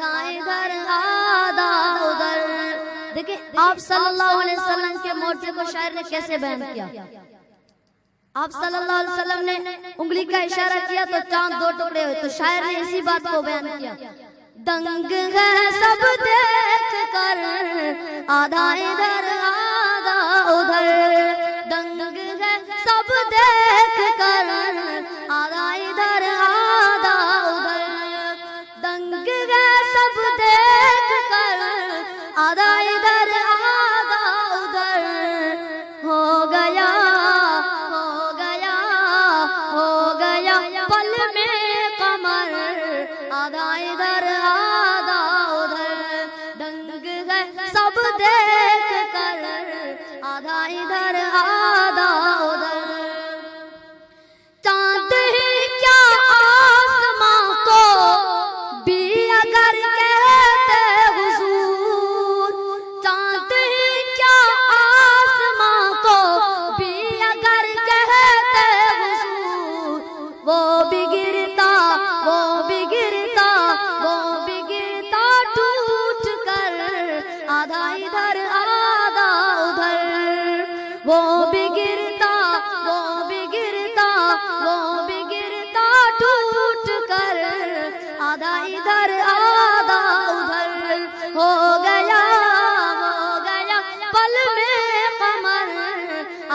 آدھا ادھر آدھا ادھر. دیکھیں آپ صلی اللہ علیہ وسلم کے معجزے کو شاعر نے کیسے بیان کیا. آپ صلی اللہ علیہ وسلم نے انگلی کا اشارہ کیا تو چاند دو ٹکڑے ہوئے. تو شاعر نے اسی بات کو بیان کیا. دنگ ہے سب دیکھ کر آدھا ادھر آدھا ادھر. دنگ ہے سب دیکھ کر آدھا ادھر آدھا ادھر. دنگ ہے سب دیکھ کر آدھا ادھر آدھا ادھر. ہو گیا ہو گیا ہو گیا پل میں قمر آدھا ادھر آدھا ادھر. دنگ ہے سب دیکھ کر آدھا ادھر آدھا ادھر. چاند ہی کیا آسماں کو بھی اگر کہتے حضور. چاند ہی کیا آسماں کو بھی اگر کہتے حضور. وہ بھی گرتا وہ بھی گرتا وہ بھی گرتا ٹوٹ کر آدھا ادھر آدھا ادھر. وہ بھی گرتا وہ بھی گرتا وہ بھی گرتا ٹوٹ کر آدھا ادھر آدھا ادھر. ہو گیا پل میں قمر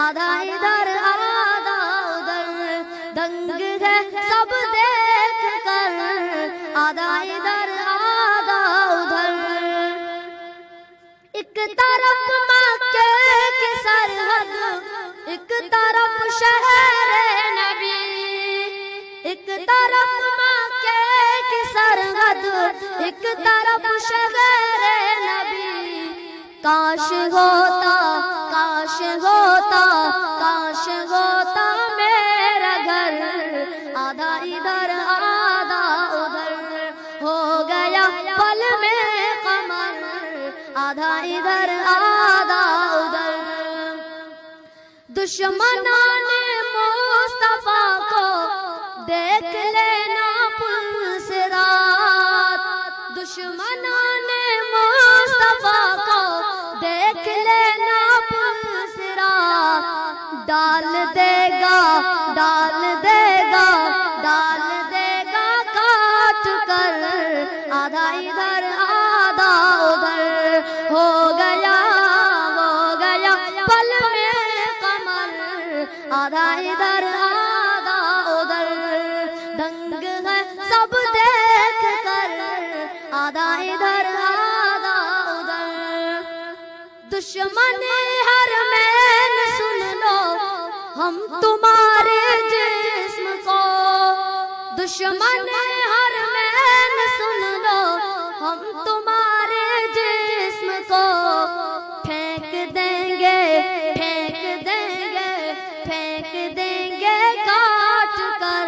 آدھا ادھر آدھا ادھر. دنگ ہے سب دیکھ کر آدھا ادھر آدھا ادھر. ایک طرف مکے کی سرحد ایک طرف شہر نبی. ایک طرف مکے کی سرحد ایک طرف شہر نبی. کاش ہوتا کاش ہوتا کاش ہوتا میرا گھر آدھا ادھر آدھا ادھر. ہو گیا پل میں قمر آدھا ادھر آدھا ادھر. دشمنان مصطفیٰ کو دیکھ لینا پل سے رات. دشمنان مصطفیٰ کو دیکھ لینا پل سے رات. ڈال دے گا ڈال دے گا ڈال دے گا کاٹ کر آدھا ادھر آدھا ادھر. ہو گیا پل میں قمر آدھا ادھر آدھا ادھر. دنگ ہے سب دیکھ کر آدھا ادھر آدھا ادھر. دشمن حرمین سن لو ہم تمہارے جسم کو. دشمن حرمین سن لو ہم تمہارے جسم کو. پھینک دیں گے پھینک دیں گے پھینک دیں گے کاٹ کر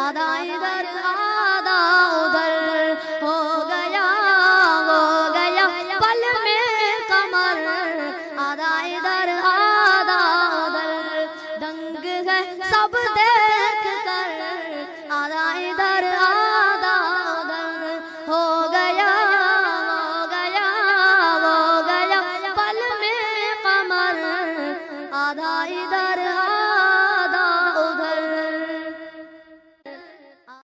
آدھا ادھر آدھا ادھر. ہو گیا پل میں قمر آدھا ادھر آدھا ادھر. دنگ ہے سب دیکھ کر آدھا ادھر آدھا ادھر. ہو گیا پل میں قمر آدھا ادھر